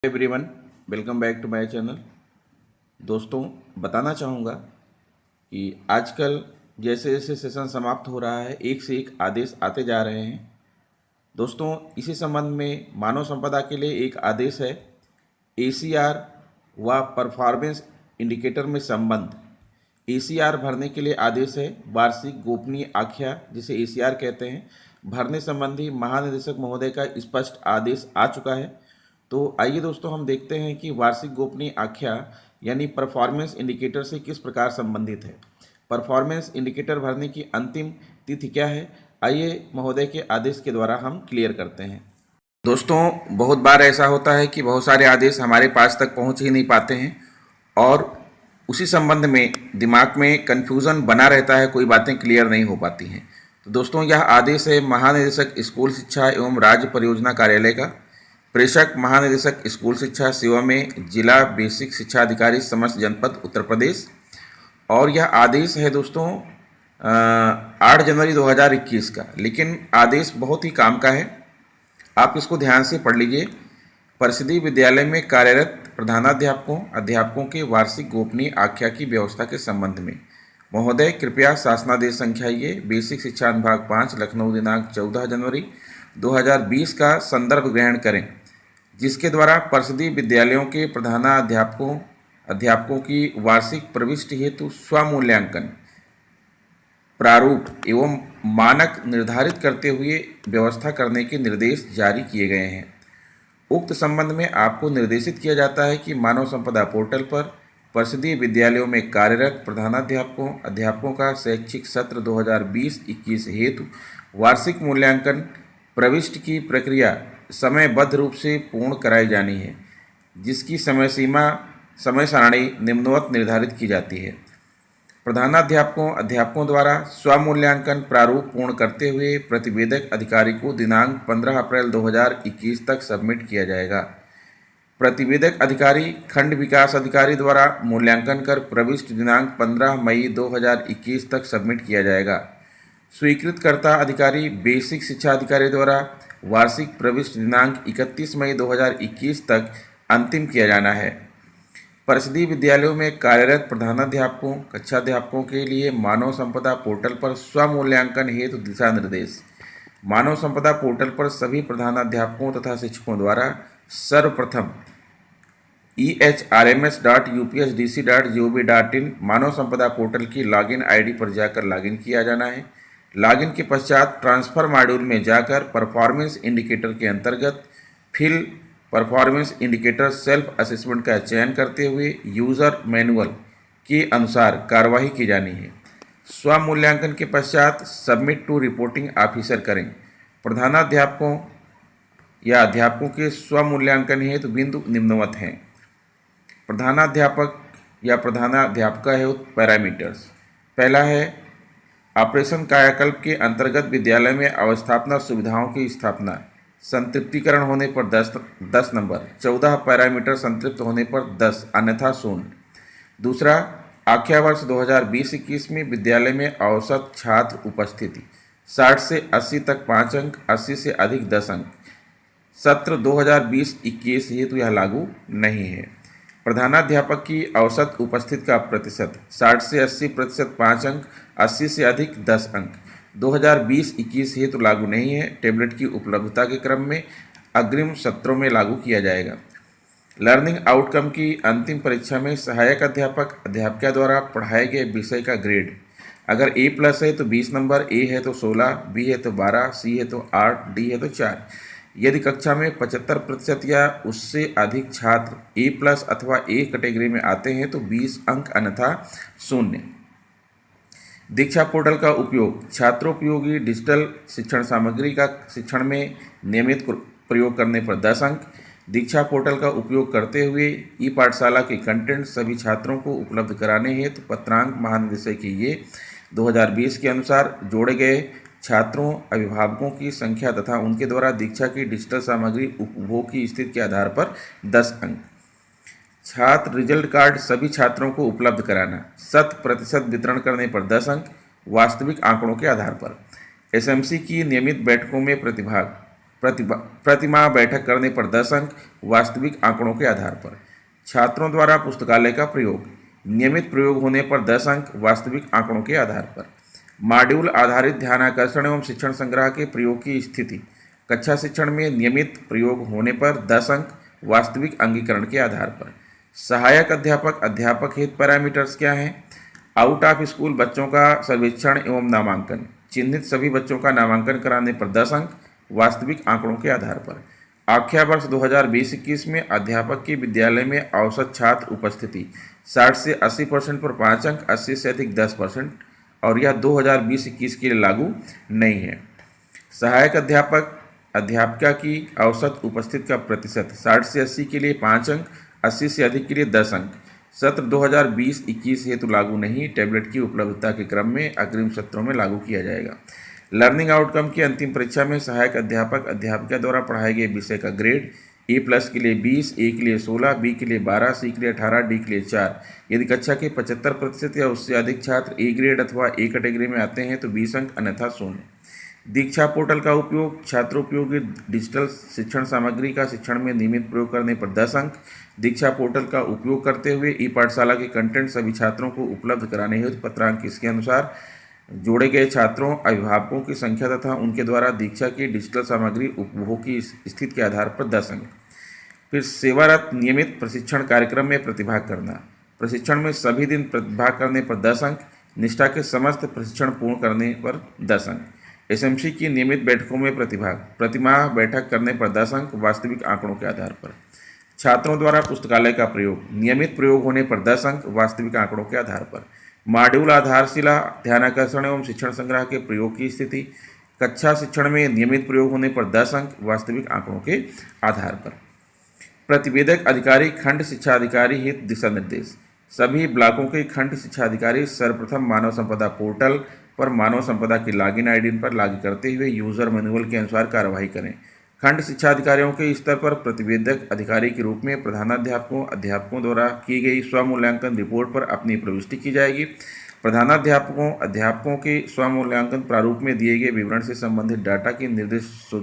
Everyone, welcome back to my channel. दोस्तों, बताना चाहूँगा कि आजकल जैसे जैसे सेशन समाप्त हो रहा है, एक से एक आदेश आते जा रहे हैं। दोस्तों, इसी संबंध में मानव संपदा के लिए एक आदेश है, एसीआर व परफॉर्मेंस इंडिकेटर में संबंध। एसीआर भरने के लिए आदेश है, वार्षिक गोपनीय आख्या जिसे एसीआर कहते हैं, भरने संबंधी महानिदेशक महोदय का स्पष्ट आदेश आ चुका है। तो आइए दोस्तों, हम देखते हैं कि वार्षिक गोपनीय आख्या यानी परफॉर्मेंस इंडिकेटर से किस प्रकार संबंधित है। परफॉर्मेंस इंडिकेटर भरने की अंतिम तिथि क्या है, आइए महोदय के आदेश के द्वारा हम क्लियर करते हैं। दोस्तों, बहुत बार ऐसा होता है कि बहुत सारे आदेश हमारे पास तक पहुंच ही नहीं पाते हैं और उसी संबंध में दिमाग में कन्फ्यूज़न बना रहता है, कोई बातें क्लियर नहीं हो पाती हैं। तो दोस्तों, यह आदेश है महानिदेशक स्कूल शिक्षा एवं राज्य परियोजना कार्यालय का, प्रेषक महानिदेशक स्कूल शिक्षा सेवा में जिला बेसिक शिक्षा अधिकारी समस्त जनपद उत्तर प्रदेश। और यह आदेश है दोस्तों 8 जनवरी 2021 का, लेकिन आदेश बहुत ही काम का है, आप इसको ध्यान से पढ़ लीजिए। परिषदीय विद्यालय में कार्यरत अध्यापकों के वार्षिक गोपनीय आख्या की व्यवस्था के संबंध में महोदय कृपया शासनादेश संख्या ये बेसिक शिक्षा अनुभाग 5 लखनऊ दिनांक 14 जनवरी 2020 का संदर्भ ग्रहण करें, जिसके द्वारा परिषदीय विद्यालयों के अध्यापकों की वार्षिक प्रविष्टि हेतु स्वमूल्यांकन प्रारूप एवं मानक निर्धारित करते हुए व्यवस्था करने के निर्देश जारी किए गए हैं। उक्त संबंध में आपको निर्देशित किया जाता है कि मानव संपदा पोर्टल पर परिषदीय विद्यालयों में कार्यरत अध्यापकों का शैक्षिक सत्र 2020-21 हेतु वार्षिक मूल्यांकन प्रविष्टि की प्रक्रिया समयबद्ध रूप से पूर्ण कराई जानी है, जिसकी समय सारणी निम्नवत निर्धारित की जाती है। अध्यापकों द्वारा स्वमूल्यांकन प्रारूप पूर्ण करते हुए प्रतिवेदक अधिकारी को दिनांक 15 अप्रैल 2021 तक सबमिट किया जाएगा। प्रतिवेदक अधिकारी खंड विकास अधिकारी द्वारा मूल्यांकन कर प्रविष्ट दिनांक 15 मई 2021 तक सबमिट किया जाएगा। स्वीकृतकर्ता अधिकारी बेसिक शिक्षा अधिकारी द्वारा वार्षिक प्रविष्ट दिनांक 31 मई 2021 तक अंतिम किया जाना है। परिषदीय विद्यालयों में कार्यरत कक्षाध्यापकों के लिए मानव संपदा पोर्टल पर स्वमूल्यांकन हेतु दिशा निर्देश। मानव संपदा पोर्टल पर सभी प्रधानाध्यापकों तथा शिक्षकों द्वारा सर्वप्रथम ehrms.upsdc.gov.in मानव संपदा पोर्टल की लॉगिन आईडी पर जाकर लॉगिन किया जाना है। लॉगिन के पश्चात ट्रांसफ़र मॉड्यूल में जाकर परफॉर्मेंस इंडिकेटर के अंतर्गत fill performance indicator self assessment का चयन करते हुए यूज़र मैनुअल के अनुसार कार्रवाई की जानी है। स्वमूल्यांकन के पश्चात सबमिट टू रिपोर्टिंग ऑफिसर करें। प्रधानाध्यापकों या अध्यापकों के स्वमूल्यांकन हेतु बिंदु निम्नवत हैं। प्रधानाध्यापक या प्रधानाध्यापिका हेतु पैरामीटर्स। पहला है ऑपरेशन कायाकल्प के अंतर्गत विद्यालय में अवस्थापना सुविधाओं की स्थापना, संतृप्तिकरण होने पर 10 नंबर, 14 पैरामीटर संतृप्त होने पर 10 अन्यथा 0। दूसरा, आख्या वर्ष 2020-21 में विद्यालय में औसत छात्र उपस्थिति 60 से 80 तक 5 अंक, 80 से अधिक 10 अंक। सत्र 2020-21 हेतु यह लागू नहीं है। प्रधानाध्यापक की औसत उपस्थिति का प्रतिशत 60 से 80% 5 अंक, 80 से अधिक 10 अंक 2020-21 हेतु लागू नहीं है। टेबलेट की उपलब्धता के क्रम में अग्रिम सत्रों में लागू किया जाएगा। लर्निंग आउटकम की अंतिम परीक्षा में सहायक अध्यापिका द्वारा पढ़ाए गए विषय का ग्रेड अगर A+ है तो 20 नंबर, A है तो 16, B है तो 12, C है तो 8, D है तो 4। यदि कक्षा में 75% या उससे अधिक छात्र A+ अथवा A कैटेगरी में आते हैं तो 20 अंक अन्यथा 0। दीक्षा पोर्टल का उपयोग छात्रोपयोगी डिजिटल शिक्षण सामग्री का शिक्षण में नियमित प्रयोग करने पर 10 अंक। दीक्षा पोर्टल का उपयोग करते हुए ई पाठशाला के कंटेंट सभी छात्रों को उपलब्ध कराने हेतु पत्रांक महानिदेशक के ये 2020 के अनुसार जोड़े गए छात्रों अभिभावकों की संख्या तथा उनके द्वारा दीक्षा की डिजिटल सामग्री उपभोग की स्थिति के आधार पर 10 अंक। छात्र रिजल्ट कार्ड सभी छात्रों को उपलब्ध कराना, 100% वितरण करने पर 10 अंक वास्तविक आंकड़ों के आधार पर। एसएमसी की नियमित बैठकों में प्रतिभाग प्रतिमाह बैठक करने पर 10 अंक वास्तविक आंकड़ों के आधार पर। छात्रों द्वारा पुस्तकालय का प्रयोग, नियमित प्रयोग होने पर 10 अंक वास्तविक आंकड़ों के आधार पर। मॉड्यूल आधारित ध्यानाकर्षण एवं शिक्षण संग्रह के प्रयोग की स्थिति, कक्षा शिक्षण में नियमित प्रयोग होने पर 10 अंक वास्तविक अंगीकरण के आधार पर। सहायक अध्यापक अध्यापक हेतु पैरामीटर्स क्या हैं? आउट ऑफ स्कूल बच्चों का सर्वेक्षण एवं नामांकन, चिन्हित सभी बच्चों का नामांकन कराने पर 10 अंक वास्तविक आंकड़ों के आधार पर। आख्या वर्ष 2020-21 में अध्यापक की विद्यालय में औसत छात्र उपस्थिति 60 से 80% पर 5 अंक, 80 से अधिक 10%, और यह 2020-21 के लिए लागू नहीं है। सहायक अध्यापक अध्यापिका की औसत उपस्थिति का प्रतिशत 60 से 80 के लिए 5 अंक, 80 से अधिक के लिए 10 अंक। सत्र 2020-21 हेतु लागू नहीं, टैबलेट की उपलब्धता के क्रम में अग्रिम सत्रों में लागू किया जाएगा। लर्निंग आउटकम की अंतिम परीक्षा में सहायक अध्यापक अध्यापिका द्वारा पढ़ाए गए विषय का ग्रेड A+ के लिए 20, A के लिए 16, B के लिए 12, C के लिए 18, D के लिए 4। यदि कक्षा के 75% या उससे अधिक छात्र A ग्रेड अथवा A कैटेगरी में आते हैं तो 20 अंक, अन्यथा 0। दीक्षा पोर्टल का उपयोग, छात्रोपयोगी डिजिटल शिक्षण सामग्री का शिक्षण में नियमित प्रयोग करने पर 10 अंक। दीक्षा पोर्टल का उपयोग करते हुए ई पाठशाला के कंटेंट सभी छात्रों को उपलब्ध कराने हेतु पत्रांक इसके अनुसार जोड़े गए छात्रों अभिभावकों की संख्या तथा उनके द्वारा दीक्षा की डिजिटल सामग्री उपभोग की स्थिति के आधार पर 10 अंक। फिर सेवारत नियमित प्रशिक्षण कार्यक्रम में प्रतिभाग करना, प्रशिक्षण में सभी दिन प्रतिभाग करने पर 10 अंक। निष्ठा के समस्त प्रशिक्षण पूर्ण करने पर 10 अंक। एसएमसी की नियमित बैठकों में प्रतिभाग, प्रतिमाह बैठक करने पर 10 अंक वास्तविक आंकड़ों के आधार पर। छात्रों द्वारा पुस्तकालय का प्रयोग, नियमित प्रयोग होने पर 10 अंक वास्तविक आंकड़ों के आधार पर। मॉड्यूल आधारशिला ध्यानाकर्षण एवं शिक्षण संग्रह के प्रयोग की स्थिति, कक्षा शिक्षण में नियमित प्रयोग होने पर 10 अंक वास्तविक आंकड़ों के आधार पर। प्रतिवेदक अधिकारी खंड शिक्षा अधिकारी हेतु दिशा निर्देश, सभी ब्लॉकों के खंड शिक्षा अधिकारी सर्वप्रथम मानव संपदा पोर्टल पर मानव संपदा की लॉगिन आईडी पर लागू करते हुए यूजर मैनुअल के अनुसार कार्यवाही करें। खंड शिक्षा अधिकारियों के स्तर पर प्रतिवेदक अधिकारी के रूप में अध्यापकों द्वारा की गई स्वमूल्यांकन रिपोर्ट पर अपनी प्रविष्टि की जाएगी। अध्यापकों के स्वमूल्यांकन प्रारूप में दिए गए विवरण से संबंधित डाटा की निर्दिष्ट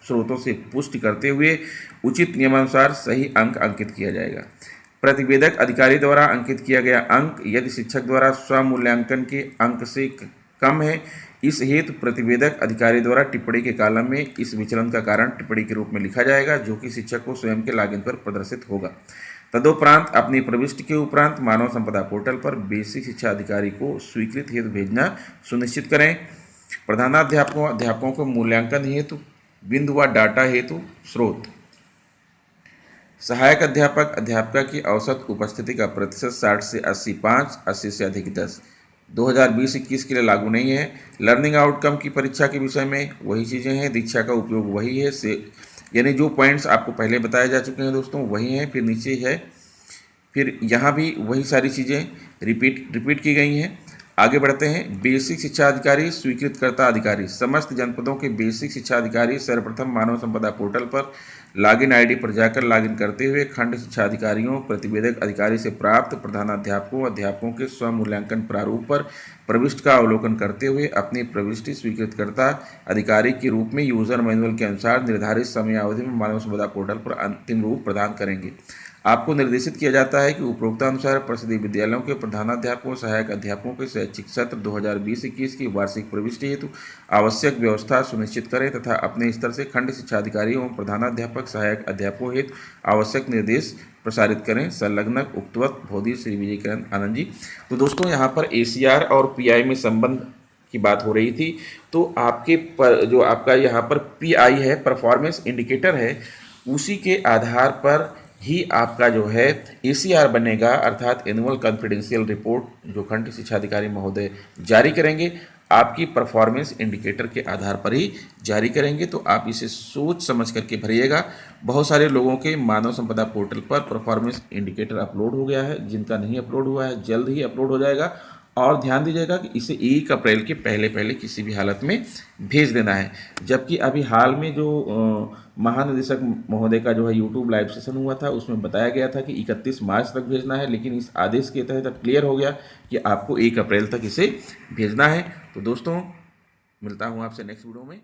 स्रोतों से पुष्टि करते हुए उचित नियमानुसार सही अंक अंकित किया जाएगा। प्रतिवेदक अधिकारी द्वारा अंकित किया गया अंक यदि शिक्षक द्वारा स्वमूल्यांकन के अंक से कम है, इस हेतु प्रतिवेदक अधिकारी द्वारा टिप्पणी के कॉलम में इस विचलन का कारण टिप्पणी के रूप में लिखा जाएगा, जो कि शिक्षक को स्वयं के लॉगिन पर प्रदर्शित होगा। तदुपरांत अपनी प्रविष्टि के उपरांत मानव संपदा पोर्टल पर बेसिक शिक्षा अधिकारी को स्वीकृत हेतु भेजना सुनिश्चित करें। अध्यापकों को मूल्यांकन हेतु बिंदु व डाटा हेतु स्रोत, सहायक अध्यापक अध्यापिका की औसत उपस्थिति का प्रतिशत 60 से 80, 5, 80 से अधिक 10। 2020-21 के लिए लागू नहीं है। लर्निंग आउटकम की परीक्षा के विषय में वही चीज़ें हैं, दीक्षा का उपयोग वही है, यानी जो पॉइंट्स आपको पहले बताए जा चुके हैं दोस्तों वही हैं। फिर नीचे है, फिर यहाँ भी वही सारी चीज़ें रिपीट की गई हैं। आगे बढ़ते हैं। बेसिक शिक्षा अधिकारी स्वीकृतकर्ता अधिकारी, समस्त जनपदों के बेसिक शिक्षा अधिकारी सर्वप्रथम मानव संपदा पोर्टल पर लॉगिन आईडी पर जाकर लॉगिन करते हुए खंड शिक्षा अधिकारियों प्रतिवेदक अधिकारी से प्राप्त अध्यापकों के स्वमूल्यांकन प्रारूप पर प्रविष्टि का अवलोकन करते हुए अपनी प्रविष्टि स्वीकृतकर्ता अधिकारी के रूप में यूजर मैनुअल के अनुसार निर्धारित समयावधि में मानव संपदा पोर्टल पर अंतिम रूप प्रदान करेंगे। आपको निर्देशित किया जाता है कि उपरोक्तानुसार परिषदीय विद्यालयों के प्रधानाध्यापकों सहायक अध्यापकों के शैक्षिक सत्र 2020-21 की वार्षिक प्रविष्टि हेतु आवश्यक व्यवस्था सुनिश्चित करें तथा अपने स्तर से खंड शिक्षा अधिकारी एवं प्रधानाध्यापक सहायक अध्यापकों हेतु आवश्यक निर्देश प्रसारित करें। संलग्नक उक्तवत भोदी श्री विजयकिरण आनंद जी। तो दोस्तों यहाँ पर ACR और PI में संबंध की बात हो रही थी। तो जो आपका यहाँ पर PI है, परफॉर्मेंस इंडिकेटर है, उसी के आधार पर ही आपका जो है ACR बनेगा, अर्थात एनुअल कॉन्फिडेंशियल रिपोर्ट जो खंड शिक्षा अधिकारी महोदय जारी करेंगे आपकी परफॉर्मेंस इंडिकेटर के आधार पर ही जारी करेंगे। तो आप इसे सोच समझ करके भरिएगा। बहुत सारे लोगों के मानव संपदा पोर्टल पर परफॉर्मेंस इंडिकेटर अपलोड हो गया है, जिनका नहीं अपलोड हुआ है जल्द ही अपलोड हो जाएगा। और ध्यान दीजिएगा कि इसे 1 अप्रैल के पहले किसी भी हालत में भेज देना है। जबकि अभी हाल में जो महानिदेशक महोदय का जो है यूट्यूब लाइव सेशन हुआ था, उसमें बताया गया था कि 31 मार्च तक भेजना है, लेकिन इस आदेश के तहत अब क्लियर हो गया कि आपको 1 अप्रैल तक इसे भेजना है। तो दोस्तों मिलता हूँ आपसे नेक्स्ट वीडियो में।